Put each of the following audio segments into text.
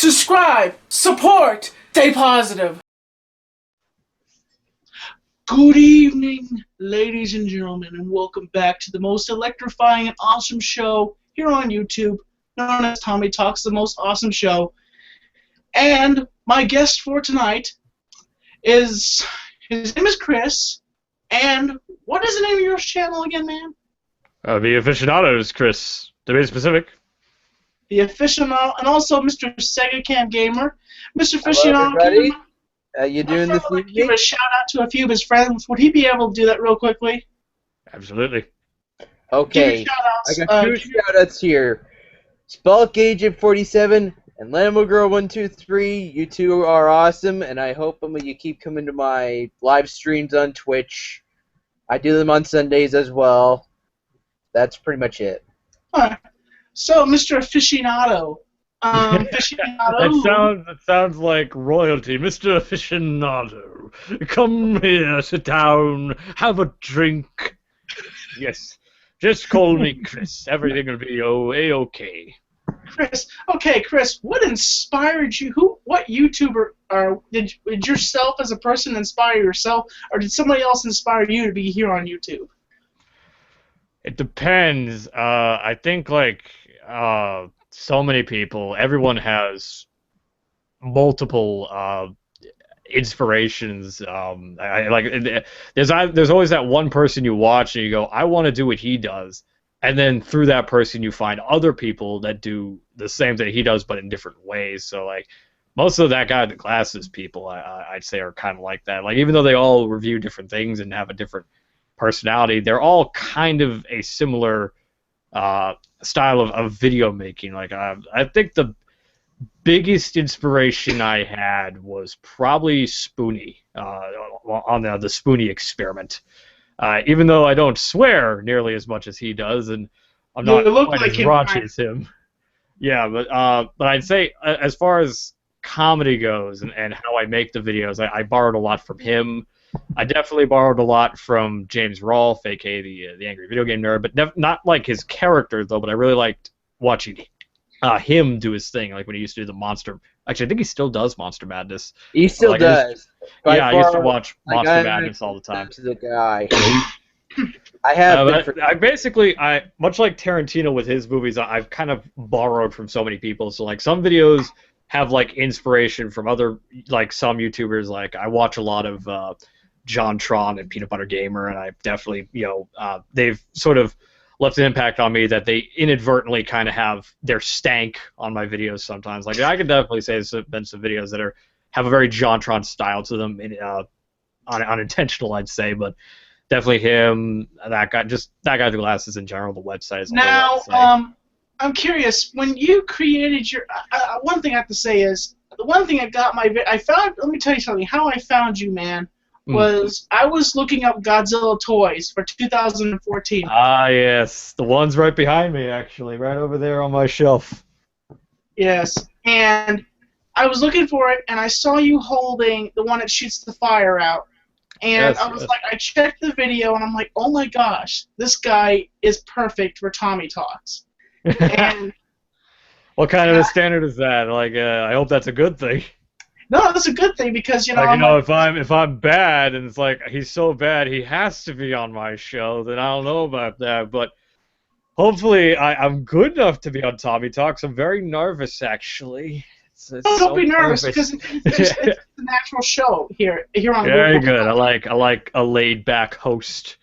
subscribe, support, stay positive. Good evening, ladies and gentlemen, and welcome back to the most electrifying and awesome show here on YouTube, known as Tommy Talks, the most awesome show. And my guest for tonight is, his name is Chris, and what is the name of your channel again, man? The Aficionados Chris, to be specific. The Aficionado, and also Mr. Sega Cam Gamer. Mr. Hello, Aficionado, everybody. How you doing this evening? Give a shout out to a few of his friends. Would he be able to do that real quickly? Absolutely. Okay, I got two shout-outs here. Spalk Agent 47 and Lambo Girl 123. You two are awesome, and I hope you keep coming to my live streams on Twitch. I do them on Sundays as well. That's pretty much it. Alright. So, Mr. Aficionado. That sounds like royalty. Mr. Aficionado, come here, sit down, have a drink. Yes, just call me Chris. Everything will be A-okay. Chris, okay, Chris, what inspired you? What YouTuber did yourself as a person inspire yourself, or did somebody else inspire you to be here on YouTube? It depends. I think so many people, everyone has multiple inspirations. There's always that one person you watch and you go, I want to do what he does, and then through that person you find other people that do the same thing he does but in different ways. So like most of that guy with the glasses people, I'd say are kind of like that. Like even though they all review different things and have a different personality, they're all kind of a similar style of video making. Like I think the biggest inspiration I had was probably Spoonie on the Spoonie experiment. Even though I don't swear nearly as much as he does, and I'm not quite as raunchy as him. Yeah, but I'd say as far as comedy goes and how I make the videos, I borrowed a lot from him. I definitely borrowed a lot from James Rolfe, aka the Angry Video Game Nerd, but not like his character though. But I really liked watching him do his thing, like when he used to do the Monster. Actually, I think he still does Monster Madness. He still does. I used to watch Monster Madness all the time. The guy. I have. I much like Tarantino with his movies. I've kind of borrowed from so many people. So like some videos have like inspiration from other, like some YouTubers. Like I watch a lot of John Tron and Peanut Butter Gamer, and I've definitely, they've sort of left an impact on me that they inadvertently kind of have their stank on my videos sometimes. Like I can definitely say there's been some videos that have a very John Tron style to them, unintentional, I'd say, but definitely him, that guy with the glasses in general, the website is. Now, I'm curious, when you created your, one thing I have to say is, the one thing let me tell you something, how I found you, man, was I was looking up Godzilla toys for 2014. Ah, yes. The one's right behind me, actually, right over there on my shelf. Yes, and I was looking for it, and I saw you holding the one that shoots the fire out. And I checked the video, and I'm like, oh my gosh, this guy is perfect for Tommy Talks. And what kind of a standard is that? Like, I hope that's a good thing. No, that's a good thing because if I'm bad and it's like he's so bad he has to be on my show, then I don't know about that. But hopefully I'm good enough to be on Tommy Talks. I'm very nervous actually. Don't be nervous because it's a natural show here on. Very good. I like a laid back host.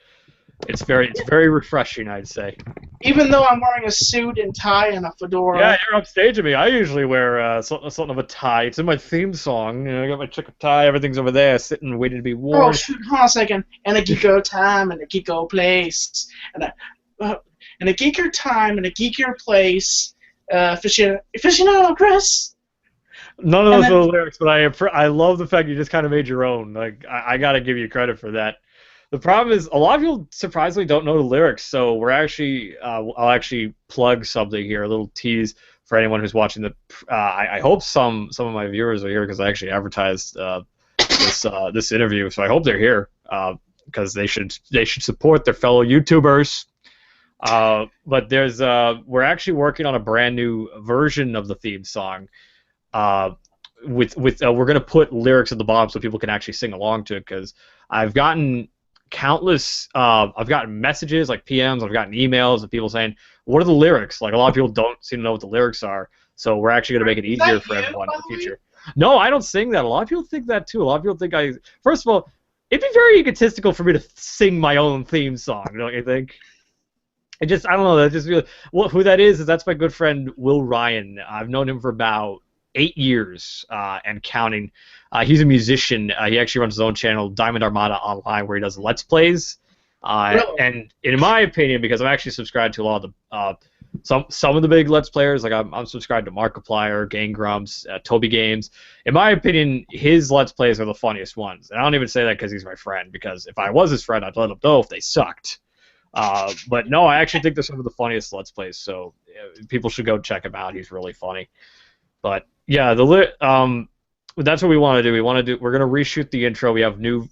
It's very refreshing, I'd say. Even though I'm wearing a suit and tie and a fedora. Yeah, you're upstaging me. I usually wear something of a tie. It's in my theme song. I got my chicken tie. Everything's over there, sitting, waiting to be worn. Oh shoot! Hold on a second. And a geeko time and a geeko place and a geeker time and a geeker place. Aficionado Chris. None of those are the lyrics, but I love the fact you just kind of made your own. Like I gotta give you credit for that. The problem is a lot of people surprisingly don't know the lyrics, so we're actually I'll actually plug something here, a little tease for anyone who's watching the. I hope some of my viewers are here because I actually advertised this interview, so I hope they're here because they should support their fellow YouTubers. But we're actually working on a brand new version of the theme song. we're gonna put lyrics at the bottom so people can actually sing along to it, because I've gotten I've gotten messages like PMs, I've gotten emails of people saying, what are the lyrics? Like, a lot of people don't seem to know what the lyrics are, so we're actually going to make it easier for everyone in the future. No, I don't sing that. A lot of people think that too. A lot of people think first of all, it'd be very egotistical for me to sing my own theme song, don't you think? I don't know, that just really, who that is that's my good friend Will Ryan. I've known him for about 8 years and counting. He's a musician. He actually runs his own channel, Diamond Armada Online, where he does Let's Plays. Really? And in my opinion, because I'm actually subscribed to a lot of the some of the big Let's Players, like I'm subscribed to Markiplier, Game Grumps, Toby Games. In my opinion, his Let's Plays are the funniest ones. And I don't even say that because he's my friend, because if I was his friend, I'd let him know if they sucked. But no, I actually think they're some of the funniest Let's Plays, so people should go check him out. He's really funny. But yeah, that's what we want to do. We're gonna reshoot the intro. We have new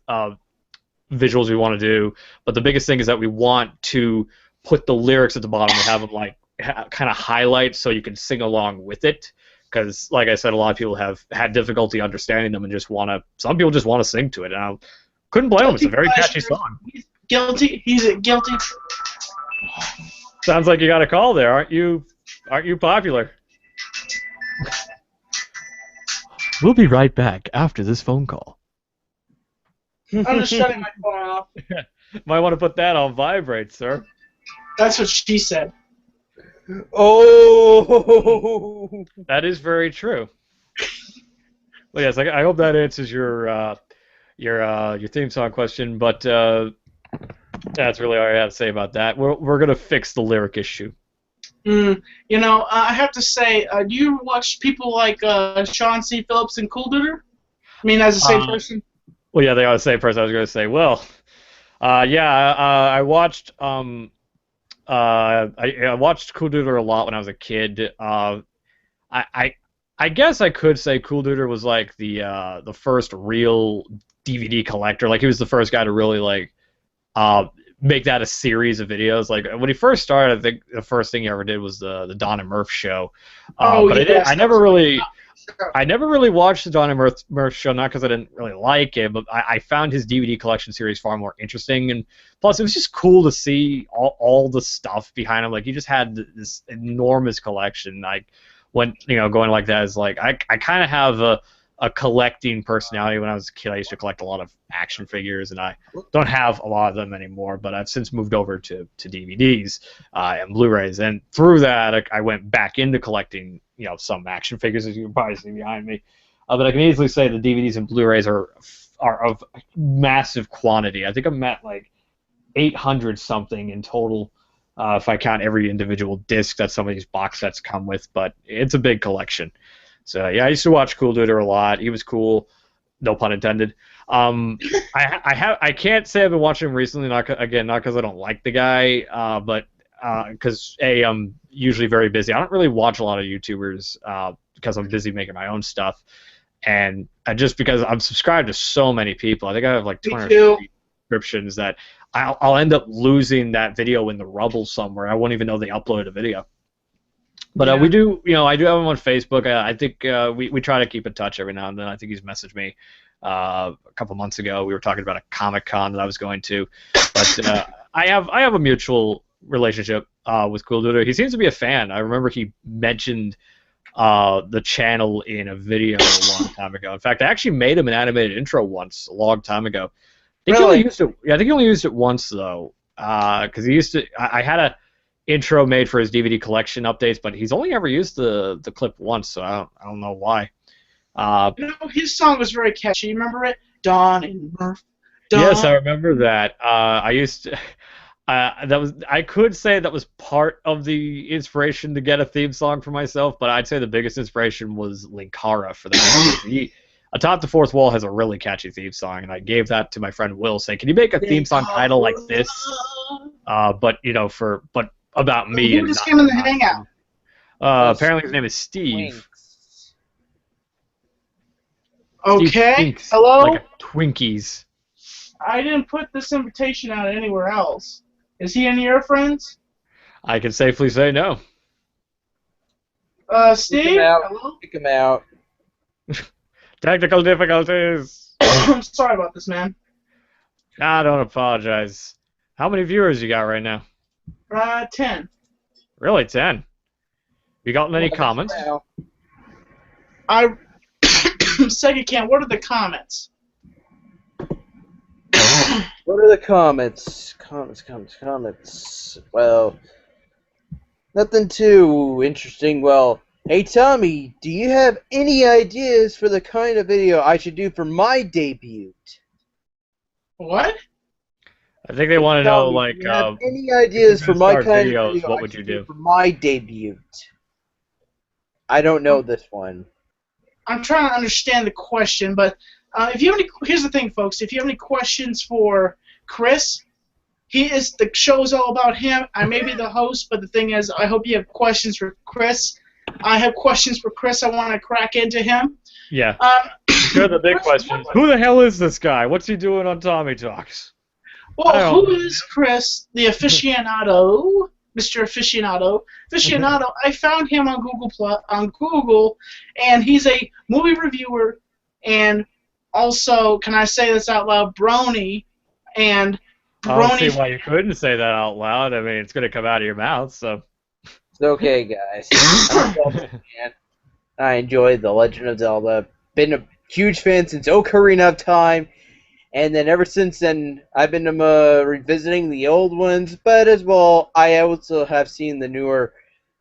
visuals we want to do, but the biggest thing is that we want to put the lyrics at the bottom and have them like kind of highlight so you can sing along with it. Because, like I said, a lot of people have had difficulty understanding them and some people just want to sing to it. And I couldn't blame them. It's a very catchy song. Guilty. He's guilty. Sounds like you got a call there, aren't you? Aren't you popular? We'll be right back after this phone call. I'm just shutting my phone off. Might want to put that on vibrate, sir. That's what she said. Oh! That is very true. Well, yes, I hope that answers your theme song question, but that's really all I have to say about that. We're gonna fix the lyric issue. You know, I have to say, do you watch people like Sean C. Phillips and Cool Duder? I mean, as the same person? Well, yeah, they are the same person. I was going to say, well, I watched I watched Cool Duder a lot when I was a kid. I guess I could say Cool Duder was like the first real DVD collector. Like, he was the first guy to really like make that a series of videos. Like, when he first started, I think the first thing he ever did was the Don and Murph show. But yes, I never really watched the Don and Murph show, not because I didn't really like it, but I found his DVD collection series far more interesting, and plus it was just cool to see all the stuff behind him. Like, he just had this enormous collection. Like, when going like that is like, I kind of have a collecting personality. When I was a kid, I used to collect a lot of action figures, and I don't have a lot of them anymore, but I've since moved over to DVDs and Blu-rays, and through that I went back into collecting some action figures, as you can probably see behind me. But I can easily say the DVDs and Blu-rays are of massive quantity. I think I'm at like 800 something in total, if I count every individual disc that some of these box sets come with, but it's a big collection. So yeah, I used to watch Cool Duder a lot. He was cool, no pun intended. I can't say I've been watching him recently, not because I don't like the guy, but because I'm usually very busy. I don't really watch a lot of YouTubers because I'm busy making my own stuff, and just because I'm subscribed to so many people. I think I have like 250 subscriptions that I'll end up losing that video in the rubble somewhere. I won't even know they uploaded a video. But we do, I do have him on Facebook. I think we try to keep in touch every now and then. I think he's messaged me a couple months ago. We were talking about a Comic-Con that I was going to. But I have a mutual relationship with Cool Duder. He seems to be a fan. I remember he mentioned the channel in a video a long time ago. In fact, I actually made him an animated intro once a long time ago. I think he only used it once, though, because he used to. I had a intro made for his DVD collection updates, but he's only ever used the clip once, so I don't know why. His song was very catchy. Remember it? Don and Murph. Yes, I remember that. I used to. I could say that was part of the inspiration to get a theme song for myself, but I'd say the biggest inspiration was Linkara for that. Atop the Fourth Wall has a really catchy theme song, and I gave that to my friend Will, saying, "Can you make a theme song title like this?" But about me. Who just came in the hangout? Apparently his name is Steve. Okay. Steve Hello? like a Twinkies. I didn't put this invitation out anywhere else. Is he any of your friends? I can safely say no. Steve? Hello? Hello? Kick him out. Technical difficulties. I'm sorry about this, man. Nah, don't apologize. How many viewers you got right now? 10. Really, 10? You got any comments? Sega Cam, what are the comments? What are the comments? Comments. Well, nothing too interesting. Well, hey Tommy, do you have any ideas for the kind of video I should do for my debut? What? I think they want to know, like, do you have any ideas for my kind videos, of video what I would you should do? for my debut? I don't know this one. I'm trying to understand the question, but if you have any, here's the thing, folks. If you have any questions for Chris, the show is all about him. I may be the host, but the thing is, I hope you have questions for Chris. I have questions for Chris. I want to crack into him. Yeah. Sure, the big question. Who the hell is this guy? What's he doing on Tommy Talks? Well, who is Chris, the aficionado, Mr. Aficionado? Aficionado, I found him on Google, and he's a movie reviewer, and also, can I say this out loud, Brony, and Brony. I don't see why you couldn't say that out loud. I mean, it's going to come out of your mouth, so. It's okay, guys. I'm a Zelda fan. I enjoyed The Legend of Zelda. Been a huge fan since Ocarina of Time. And then ever since then, I've been revisiting the old ones, but as well, I also have seen the newer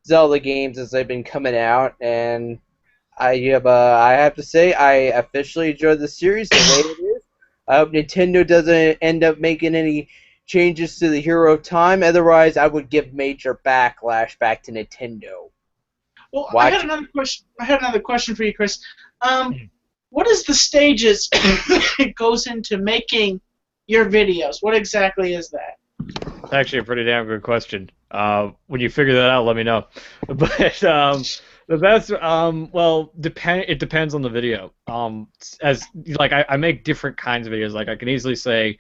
Zelda games as they've been coming out, and I have to say, I officially enjoyed the series the way it is. I hope Nintendo doesn't end up making any changes to the Hero of Time, otherwise I would give major backlash back to Nintendo. Well, I had another question for you, Chris. What is the stages it goes into making your videos? What exactly is that? That's actually a pretty damn good question. When you figure that out, let me know. But the best, well, it depends on the video. I make different kinds of videos. Like I can easily say,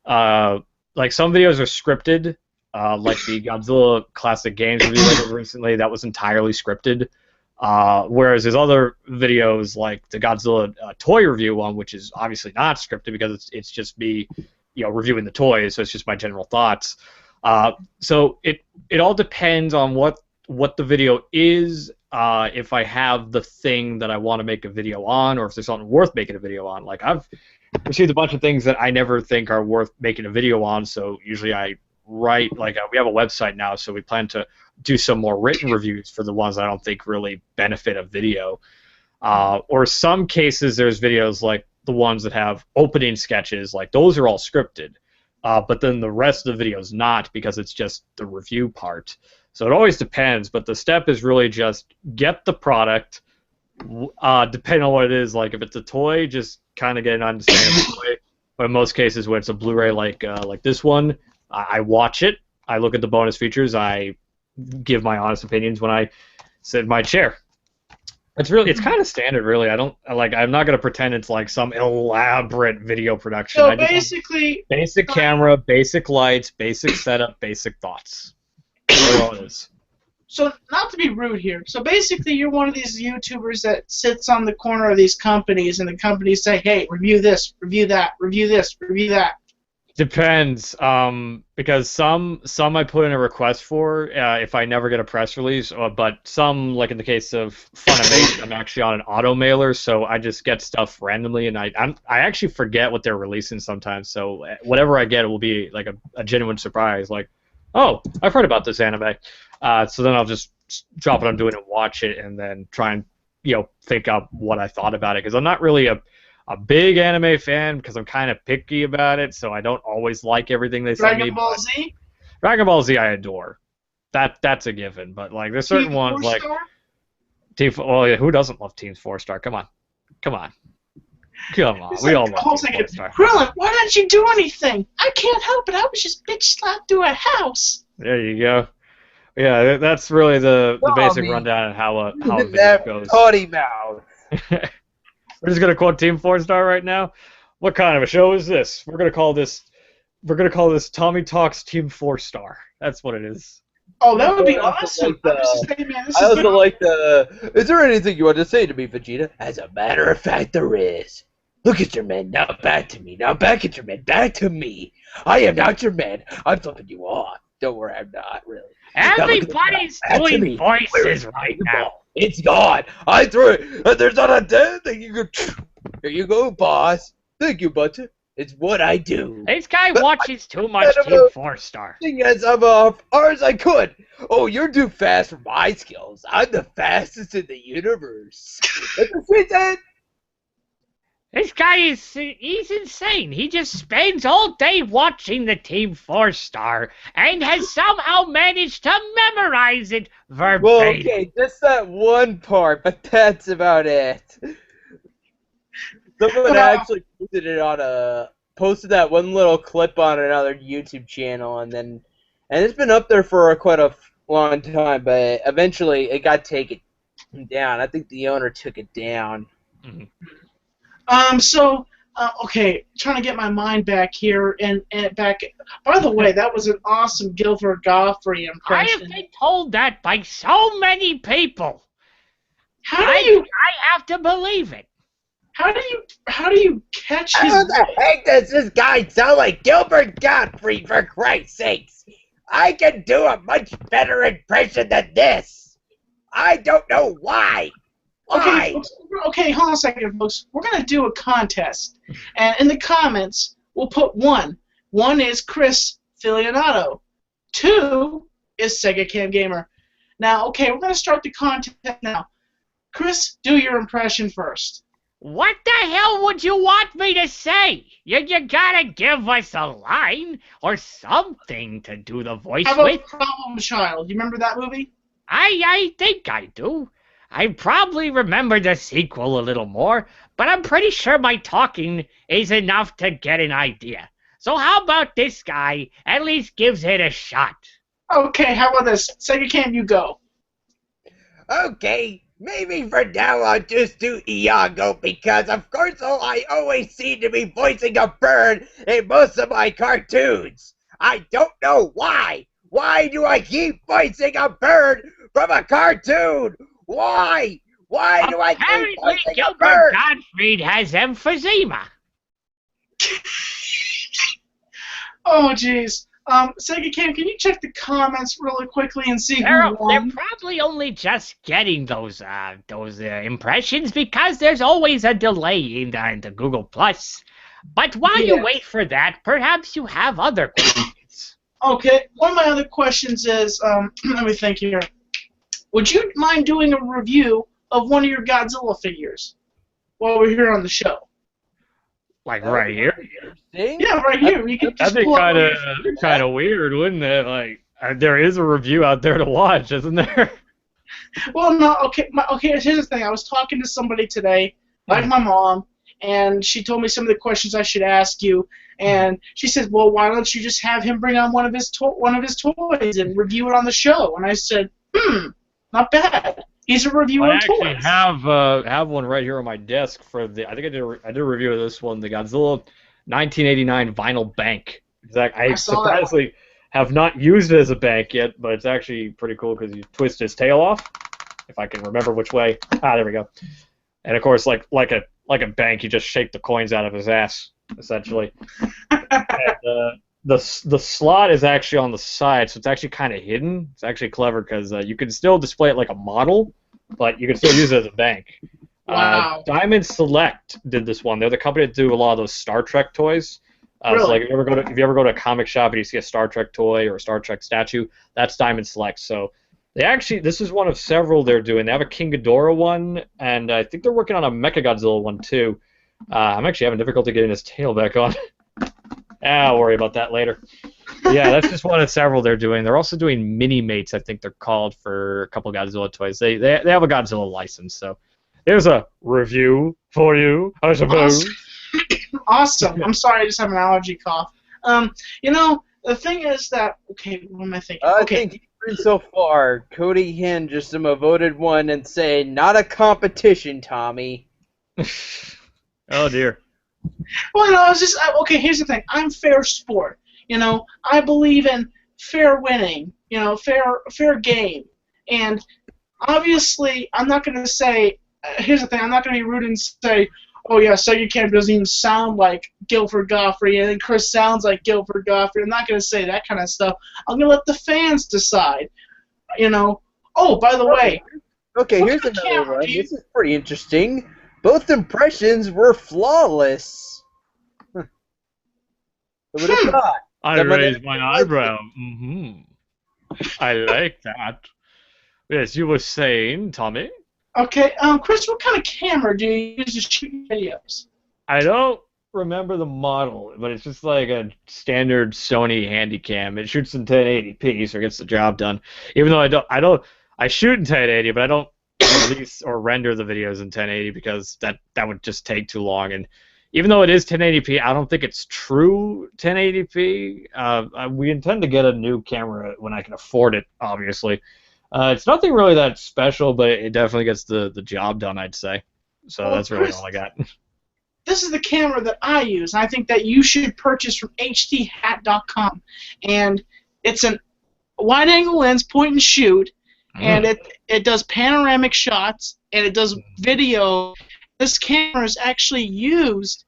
like some videos are scripted, like the Godzilla Classic Games review I did recently. That was entirely scripted. Whereas there's other videos like the Godzilla toy review one, which is obviously not scripted because it's just me, reviewing the toys, so it's just my general thoughts. So it all depends on what the video is. If I have the thing that I want to make a video on, or if there's something worth making a video on. Like I've received a bunch of things that I never think are worth making a video on, so usually I write, we have a website now, so we plan to do some more written reviews for the ones that I don't think really benefit a video. Or some cases there's videos like the ones that have opening sketches, like those are all scripted, but then the rest of the video is not, because it's just the review part. So it always depends, but the step is really just get the product, depending on what it is. Like if it's a toy, just kind of get an understanding of the toy. But in most cases, when it's a Blu-ray like this one, I watch it, I look at the bonus features, I give my honest opinions when I sit in my chair. It's kind of standard, really. I'm not gonna pretend it's like some elaborate video production. So basically, basic camera, basic lights, basic setup, basic thoughts. That's all it is. So not to be rude here. So basically, you're one of these YouTubers that sits on the corner of these companies, and the companies say, "Hey, review this, review that, review this, review that." Depends, because some I put in a request for if I never get a press release, but some, like in the case of Funimation, I'm actually on an auto mailer, so I just get stuff randomly, and I actually forget what they're releasing sometimes. So whatever I get, it will be like a genuine surprise. Like, oh, I've heard about this anime, so then I'll just drop what I'm doing and watch it, and then try and think up what I thought about it, because I'm not really a big anime fan, because I'm kind of picky about it, so I don't always like everything they send me. Dragon Ball Z? Dragon Ball Z I adore. That's a given, but like there's certain ones like Team. Well, yeah, who doesn't love Team 4-Star? Come on. We all love Team 4-Star. Krillin, why didn't you do anything? I can't help it. I was just bitch slapped through a house. There you go. Yeah, that's really the basic rundown of how a video goes. Potty mouth. We're just gonna quote Team 4-Star right now. What kind of a show is this? We're gonna call this Tommy Talks Team 4-Star. That's what it is. Oh, that would be I also awesome. like I was just saying, man, this I is also like the. Is there anything you want to say to me, Vegeta? As a matter of fact, there is. Look at your man, now back to me. Now back at your man, back to me. I am not your man. I'm flipping you off. Don't worry, I'm not really. Everybody's doing voices right now. It's gone. I threw it, and there's not a damn thing you can. Here you go, boss. Thank you, Butcher. It's what I do. This guy watches too much Instead of Team a- 4-Star. Thing as I'm far as I could. Oh, you're too fast for my skills. I'm the fastest in the universe. That's what she said. This guy he's insane. He just spends all day watching the Team 4-Star and has somehow managed to memorize it verbatim. Well, okay, just that one part, but that's about it. Someone actually posted that one little clip on another YouTube channel, and it's been up there for quite a long time, but eventually it got taken down. I think the owner took it down. Okay, trying to get my mind back here and back. By the way, that was an awesome Gilbert Gottfried I impression. have been told that by so many people. I have to believe it. How do you catch his? How the heck does this guy sound like Gilbert Gottfried, for Christ's sakes? I can do a much better impression than this. I don't know why. Okay, folks, hold on a second, folks. We're gonna do a contest, and in the comments we'll put one. One is Chris Filianato. 2 is Sega Cam Gamer. Now, okay, we're gonna start the contest now. Chris, do your impression first. What the hell would you want me to say? You gotta give us a line or something to do the voice How about with. Problem Child? You remember that movie? I think I do. I probably remember the sequel a little more, but I'm pretty sure my talking is enough to get an idea. So how about this guy at least gives it a shot? Okay, how about this? Sega Cam, you go. Okay, maybe for now I'll just do Iago because, of course, I always seem to be voicing a bird in most of my cartoons. I don't know why. Why do I keep voicing a bird from a cartoon? Why? Why do I keep Apparently, voicing a Gilbert bird? Gottfried has emphysema. Oh, jeez. Sega Cam, can you check the comments really quickly and see They're who won? probably only just getting those impressions because there's always a delay in the Google Plus. But while you wait for that, perhaps you have other questions. Okay, one of my other questions is, let me think here. Would you mind doing a review of one of your Godzilla figures while we're here on the show? Like right here? Yeah, right here. You can just That'd be pull up kind of weird, wouldn't it? Like, there is a review out there to watch, isn't there? Well, no, okay, here's the thing. I was talking to somebody today, like my mom, and she told me some of the questions I should ask you, and she said, well, why don't you just have him bring on one of his toys and review it on the show? And I said, not bad. He's a reviewer I of actually toys. have one right here on my desk for the. I think I did a review of this one, the Godzilla 1989 vinyl bank. I surprisingly have not used it as a bank yet, but it's actually pretty cool because you twist his tail off. If I can remember which way. There we go. And of course, like a bank, you just shake the coins out of his ass, essentially. And, the slot is actually on the side, so it's actually kind of hidden. It's actually clever because you can still display it like a model, but you can still use it as a bank. Wow. Diamond Select did this one. They're the company that do a lot of those Star Trek toys. Really? So like if you ever go to a comic shop and you see a Star Trek toy or a Star Trek statue, that's Diamond Select. So this is one of several they're doing. They have a King Ghidorah one, and I think they're working on a Mechagodzilla one too. I'm actually having difficulty getting his tail back on. I'll worry about that later. Yeah, that's just one of several they're doing. They're also doing mini mates, I think they're called, for a couple of Godzilla toys. They have a Godzilla license, so there's a review for you, I suppose. Awesome. I'm sorry, I just have an allergy cough. The thing is that, okay, what am I thinking? I Okay. think so far, Cody Hen just voted one and saying, not a competition, Tommy. Oh, dear. Well, no, okay, here's the thing. I'm fair sport. I believe in fair winning, fair game. And obviously, I'm not going to say. Here's the thing: I'm not going to be rude and say, "Oh yeah, Sega Camp doesn't even sound like Guilford Godfrey," and then Chris sounds like Guilford Godfrey. I'm not going to say that kind of stuff. I'm going to let the fans decide. Oh, by the way. Okay, here's another one. This is pretty interesting. Both impressions were flawless. Who would have thought? I raised my eyebrow. I like that. Yes, you were saying, Tommy? Okay, Chris, what kind of camera do you use to shoot videos? I don't remember the model, but it's just like a standard Sony Handycam. It shoots in 1080p, so it gets the job done. Even though I shoot in 1080, but I don't release or render the videos in 1080 because that would just take too long. And even though it is 1080p, I don't think it's true 1080p. We intend to get a new camera when I can afford it, obviously. It's nothing really that special, but it definitely gets the job done, I'd say. So well, that's really Chris, all I got. This is the camera that I use, and I think that you should purchase from hdhat.com. And it's a wide-angle lens, point and shoot, and it does panoramic shots, and it does video. This camera is actually used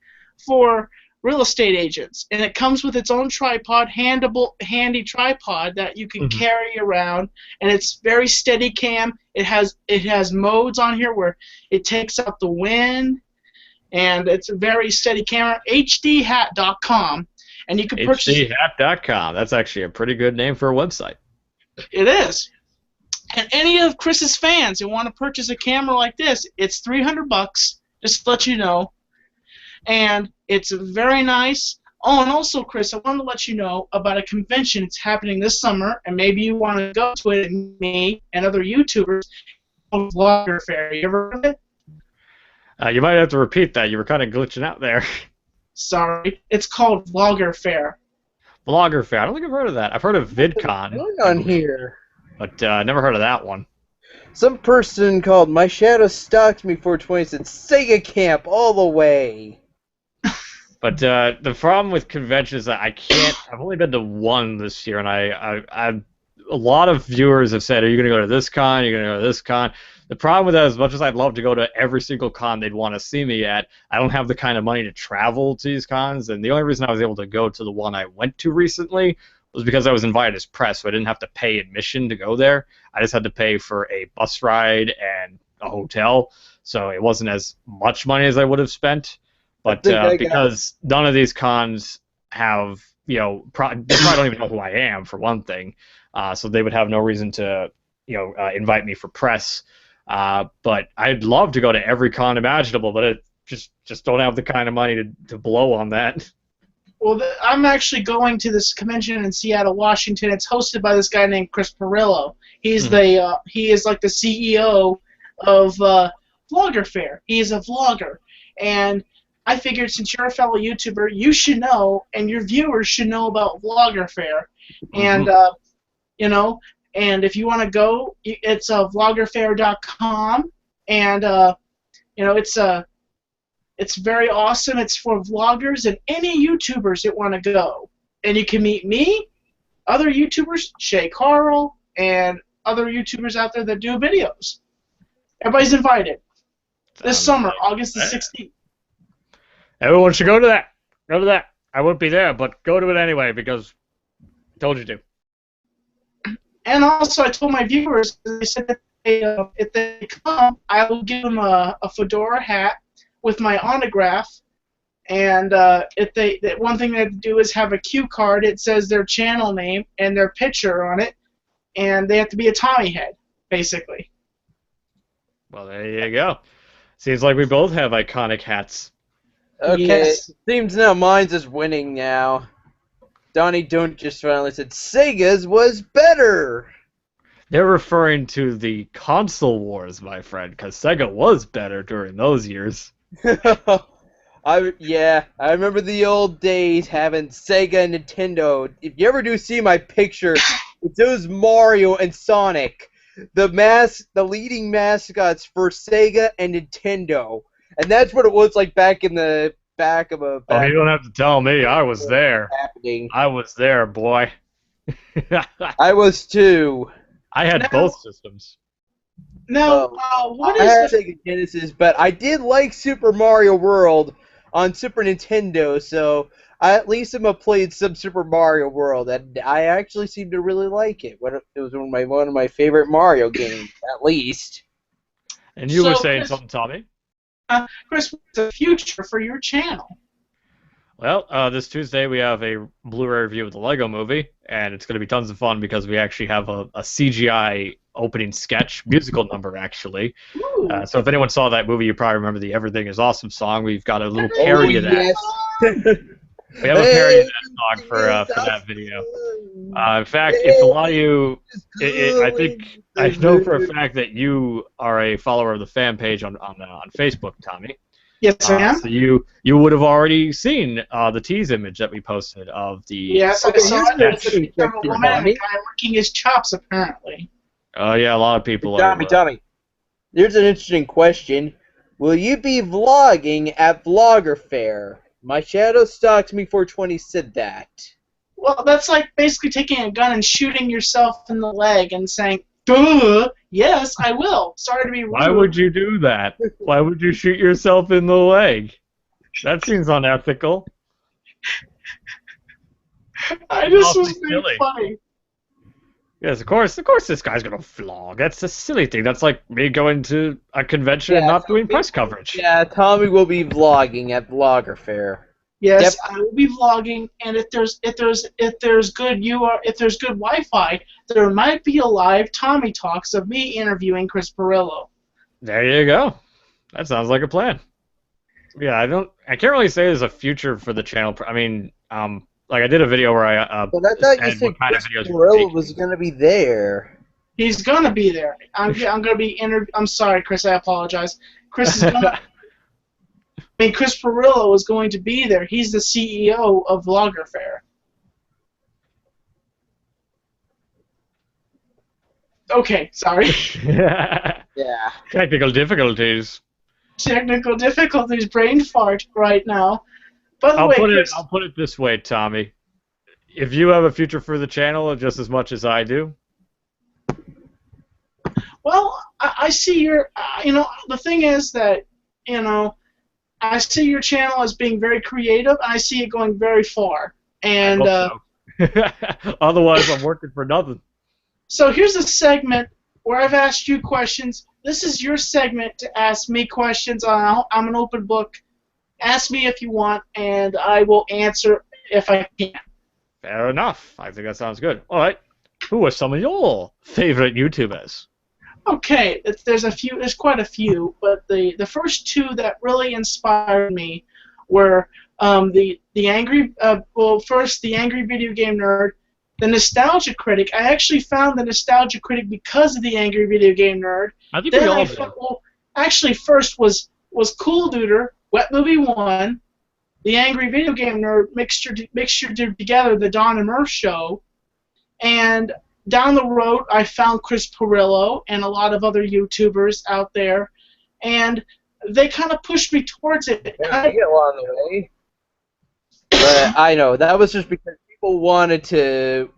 for real estate agents, and it comes with its own tripod, handy tripod that you can carry around, and it's very steady cam. It has modes on here where it takes out the wind, and it's a very steady camera. hdhat.com, and you can purchase hdhat.com. That's actually a pretty good name for a website. It is. And any of Chris's fans who want to purchase a camera like this, it's $300, just to let you know. And it's very nice. Oh, and also, Chris, I wanted to let you know about a convention that's happening this summer, and maybe you want to go to it with me and other YouTubers, called Vlogger Fair. You ever heard of it? You might have to repeat that. You were kind of glitching out there. Sorry. It's called Vlogger Fair. Vlogger Fair. I don't think I've heard of that. I've heard of VidCon. What's going on here? But never heard of that one. Some person called My Shadow Stalked Me 420 said Sega Camp all the way. But the problem with conventions is that I can't. I've only been to one this year, and a lot of viewers have said, "Are you going to go to this con? Are you going to go to this con?" The problem with that, as much as I'd love to go to every single con they'd want to see me at, I don't have the kind of money to travel to these cons. And the only reason I was able to go to the one I went to recently was because I was invited as press, so I didn't have to pay admission to go there. I just had to pay for a bus ride and a hotel, so it wasn't as much money as I would have spent. But because none of these cons have, they probably don't even know who I am, for one thing, so they would have no reason to, invite me for press. But I'd love to go to every con imaginable, but it just don't have the kind of money to blow on that. Well, I'm actually going to this convention in Seattle, Washington. It's hosted by this guy named Chris Perillo. He's he is like the CEO of Vlogger Fair. He is a vlogger, and I figured since you're a fellow YouTuber, you should know, and your viewers should know about Vlogger Fair. And and if you want to go, it's vloggerfair.com, and it's very awesome. It's for vloggers and any YouTubers that want to go. And you can meet me, other YouTubers, Shay Carl, and other YouTubers out there that do videos. Everybody's invited. This summer, August the 16th. Everyone should go to that. Go to that. I won't be there, but go to it anyway because I told you to. And also, I told my viewers, they said that if they come, I will give them a fedora hat with my autograph, and one thing they do is have a cue card. It says their channel name and their picture on it, and they have to be a Tommy head, basically. Well, there you go. Seems like we both have iconic hats. Okay, yes. Seems now mine's is winning now. Donnie Don't just finally said Sega's was better. They're referring to the console wars, my friend, because Sega was better during those years. I remember the old days having Sega and Nintendo. If you ever do see my picture, it's those Mario and Sonic, the leading mascots for Sega and Nintendo, and that's what it was like back in the back of a. Oh, you don't have to tell me. I was there. Happening. I was there, boy. I was too. I had Now- both systems. Now, what I had is the Sega Genesis, but I did like Super Mario World on Super Nintendo, so I at least have played some Super Mario World, and I actually seem to really like it. It was one of my favorite Mario games, at least. And you were So, saying Chris- something, Tommy? Chris? What's the future for your channel? Well, this Tuesday we have a Blu-ray review of the Lego Movie, and it's going to be tons of fun because we actually have a CGI opening sketch, musical number, actually. Ooh. So if anyone saw that movie, you probably remember the Everything is Awesome song. We've got a little parody of that. Yes. We have a parody of that song for that video. In fact, if a lot of you, I know for a fact that you are a follower of the fan page on Facebook, Tommy. Yes, I am. So you would have already seen the tease image that we posted of the. Yes, I Okay, saw here's it. an It's a picture of a interesting woman and a question, guy licking his chops, apparently. Oh yeah, a lot of people Tommy. Here's an interesting question. Will you be vlogging at Vlogger Fair? My shadow stalks me 420 said that. Well, that's like basically taking a gun and shooting yourself in the leg and saying, "Duh, yes, I will." Sorry to be rude. Why would you do that? Why would you shoot yourself in the leg? That seems unethical. I just awfully was being silly. funny. Yes, of course this guy's gonna vlog. That's a silly thing. That's like me going to a convention and not doing press coverage. Yeah, Tommy will be vlogging at Vlogger Fair. Yes, Yep. I will be vlogging, and if there's good Wi-Fi, there might be a live Tommy Talks of me interviewing Chris Perillo. There you go. That sounds like a plan. Yeah, I can't really say there's a future for the channel. I mean, like I did a video where I But I thought you said said what kind of Chris videos we're Morello making. was going to be there. He's gonna be there. I'm gonna be I'm sorry, Chris. I apologize. Chris is gonna. I mean, Chris Perillo is going to be there. He's the CEO of Vlogger Fair. Okay, sorry. Yeah. Technical difficulties. Technical difficulties, brain fart right now. By the way, Chris, I'll put it this way, Tommy. If you have a future for the channel just as much as I do, well, I see your. The thing is that I see your channel as being very creative, and I see it going very far. And I hope so. Otherwise, I'm working for nothing. So here's a segment where I've asked you questions. This is your segment to ask me questions. I'm an open book. Ask me if you want, and I will answer if I can. Fair enough. I think that sounds good. All right. Who are some of your favorite YouTubers? Okay, there's quite a few, but the first two that really inspired me were the angry first the Angry Video Game Nerd, the Nostalgia Critic. I actually found the Nostalgia Critic because of the Angry Video Game Nerd. I think Then we all I do. found, actually first was Cool Duder, Wet Movie 1, the Angry Video Game Nerd mixture together the Don and Murph Show, and down the road, I found Chris Perillo and a lot of other YouTubers out there, and they kind of pushed me towards it. I get along the way. But I know, that was just because people wanted to...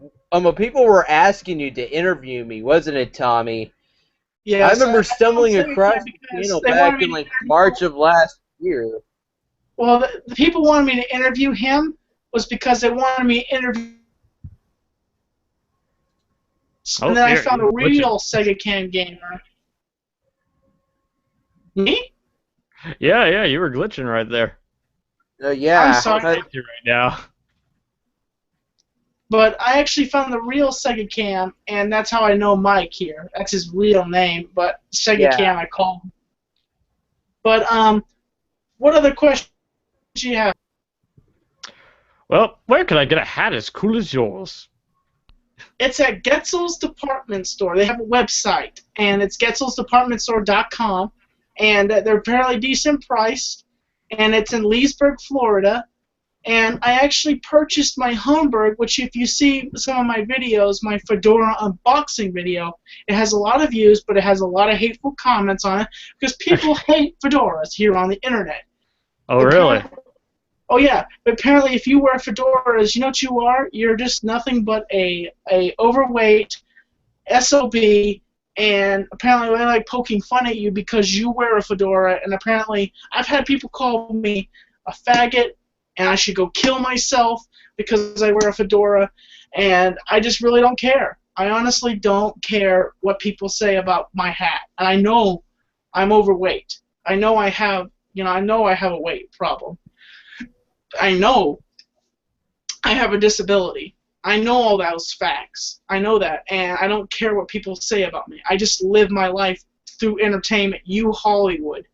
people were asking you to interview me, wasn't it, Tommy? Yeah, I remember stumbling I'm saying across that the because channel they back wanted me in to like interview March him. of last year. Well, the people wanted me to interview him was because they wanted me to interview. And then I found a real Sega Cam gamer. Me? Yeah, you were glitching right there. Yeah. I'm sorry. I hate you right now. But I actually found the real Sega Cam, and that's how I know Mike here. That's his real name, but Sega Cam I call him. But what other questions do you have? Well, where can I get a hat as cool as yours? It's at Getzel's Department Store. They have a website, and it's getzelsdepartmentstore.com, and they're fairly decent priced, and it's in Leesburg, Florida. And I actually purchased my Homburg, which if you see some of my videos, my Fedora unboxing video, it has a lot of views, but it has a lot of hateful comments on it because people hate Fedoras here on the internet. Oh, really? Oh yeah, but apparently if you wear fedoras, you know what you are? You're just nothing but a overweight SOB, and apparently they like poking fun at you because you wear a fedora, and apparently I've had people call me a faggot, and I should go kill myself because I wear a fedora, and I just really don't care. I honestly don't care what people say about my hat, and I know I'm overweight. I know I have a weight problem. I know I have a disability. I know all those facts. I know that, and I don't care what people say about me. I just live my life through entertainment, Hollywood.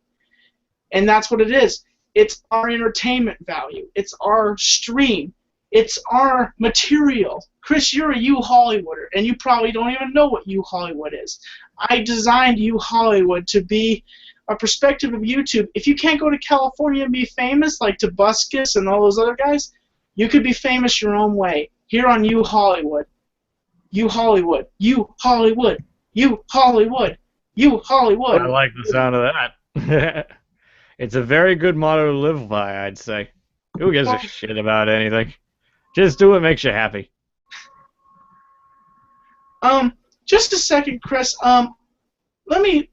And that's what it is. It's our entertainment value. It's our stream. It's our material. Chris, you're a Hollywooder, and you probably don't even know what Hollywood is. I designed Hollywood to be a perspective of YouTube. If you can't go to California and be famous, like Tobuscus and all those other guys, you could be famous your own way. Here on Hollywood. Hollywood. Hollywood. Hollywood. Hollywood. I like the sound of that. It's a very good motto to live by, I'd say. Who gives a shit about anything? Just do what makes you happy. Just a second, Chris. Let me.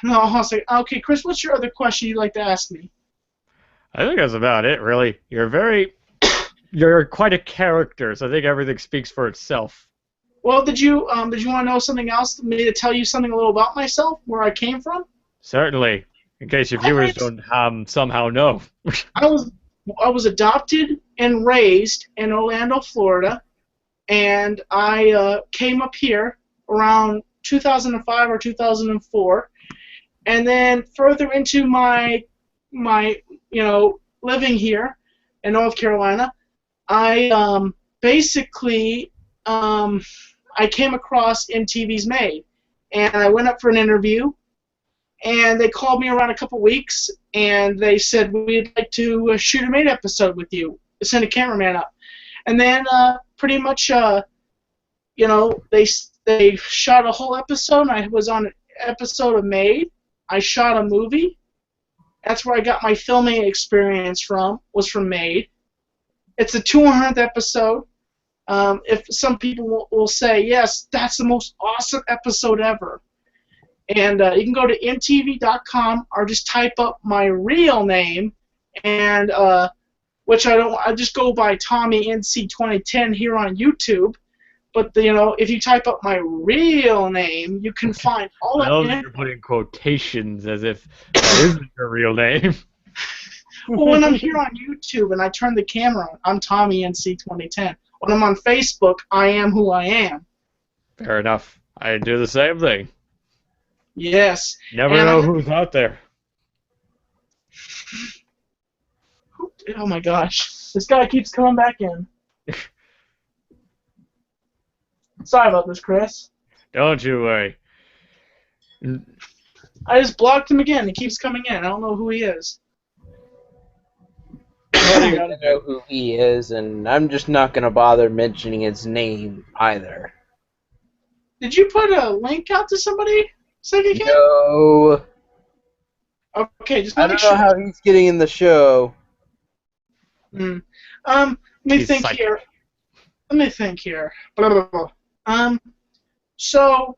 No, hold on a second. Okay, Chris, what's your other question you'd like to ask me? I think that's about it, really. You're quite a character, so I think everything speaks for itself. Well, did you want to know something else? Me to tell you something a little about myself, where I came from? Certainly, in case your viewers don't somehow know. I was adopted and raised in Orlando, Florida, and I came up here around 2005 or 2004, and then further into my living here in North Carolina, I basically I came across MTV's Made, and I went up for an interview, and they called me around a couple weeks, and they said, we'd like to shoot a Made episode with you, send a cameraman up, and then pretty much they shot a whole episode, and I was on an episode of Made. I shot a movie. That's where I got my filming experience from, was from Made. It's the 200th episode. If some people will say, yes, that's the most awesome episode ever. And you can go to mtv.com or just type up my real name, and which I just go by Tommy NC2010 here on YouTube. But if you type up my real name, you can find all that. You're putting quotations as if that isn't your real name. Well, when I'm here on YouTube and I turn the camera on, I'm Tommy NC2010. When I'm on Facebook, I am who I am. Fair enough. I do the same thing. Yes. Never know who's out there. Oh my gosh. This guy keeps coming back in. Sorry about this, Chris. Don't you worry. I just blocked him again. He keeps coming in. I don't know who he is. I don't know who he is, and I'm just not going to bother mentioning his name either. Did you put a link out to somebody? No. Okay, just I don't know how he's getting in the show. Let me think here. Blah, blah, blah. So,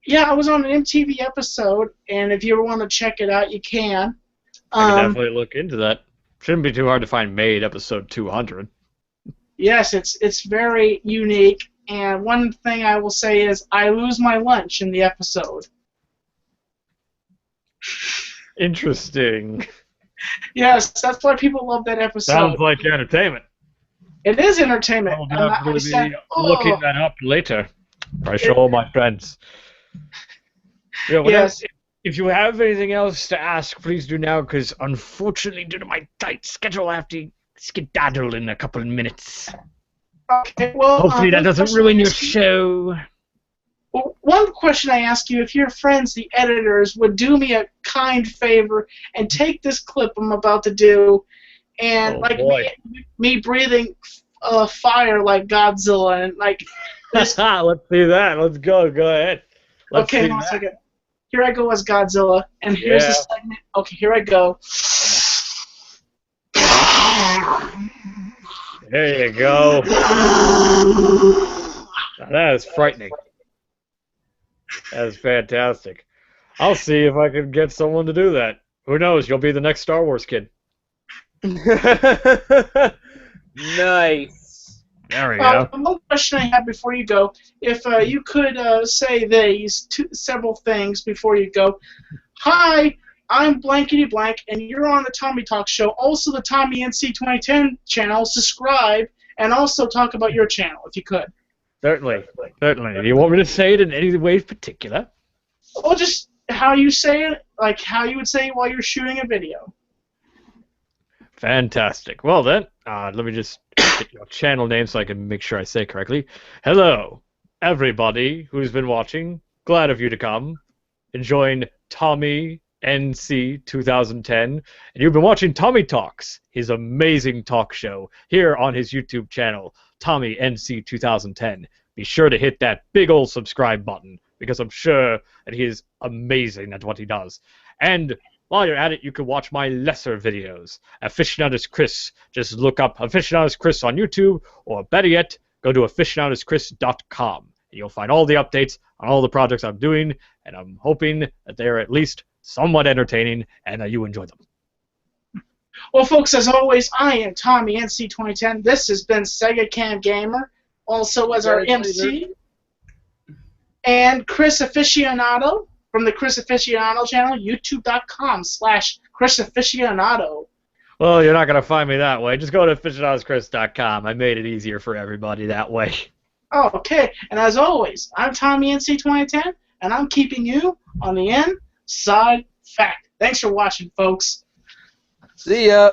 yeah, I was on an MTV episode, and if you ever want to check it out, you can. I can definitely look into that. Shouldn't be too hard to find Made episode 200. Yes, it's very unique, and one thing I will say is I lose my lunch in the episode. Interesting. Yes, that's why people love that episode. Sounds like entertainment. It is entertainment. I'll definitely be looking that up later. I show all my friends. Yeah, yes. If you have anything else to ask, please do now, because unfortunately, due to my tight schedule, I have to skedaddle in a couple of minutes. Okay, well... Hopefully that doesn't ruin your show. Well, one question I ask you, if your friends, the editors, would do me a kind favor and take this clip I'm about to do, and me breathing fire like Godzilla, and like... Let's see that. Let's go. Go ahead. Okay, one second. Here I go as Godzilla, and here's the segment. Okay, here I go. There you go. Now that is frightening. That is fantastic. I'll see if I can get someone to do that. Who knows? You'll be the next Star Wars kid. Nice. There we go. One question I have before you go. If you could say these several things before you go. Hi, I'm blankety blank, and you're on the Tommy Talk Show. Also, the Tommy NC 2010 channel. Subscribe, and also talk about your channel, if you could. Certainly. Certainly. Do you want me to say it in any way particular? Or just how you say it, like how you would say it while you're shooting a video. Fantastic. Well then, let me just get your channel name so I can make sure I say it correctly. Hello, everybody who's been watching. Glad of you to come. Enjoying Tommy NC 2010. And you've been watching Tommy Talks, his amazing talk show, here on his YouTube channel, Tommy NC 2010. Be sure to hit that big old subscribe button, because I'm sure that he is amazing at what he does. And while you're at it, you can watch my lesser videos. Aficionados Chris. Just look up Aficionados Chris on YouTube, or better yet, go to aficionadoschris.com. And you'll find all the updates on all the projects I'm doing, and I'm hoping that they're at least somewhat entertaining and that you enjoy them. Well, folks, as always, I am Tommy NC 2010. This has been Sega Cam Gamer, also as our MC. And Chris Aficionado from the Chris Aficionado channel, youtube.com/Chris Aficionado. Well, you're not going to find me that way. Just go to aficionadoschris.com. I made it easier for everybody that way. Oh, okay. And as always, I'm Tommy NC 2010, and I'm keeping you on the inside fact. Thanks for watching, folks. See ya.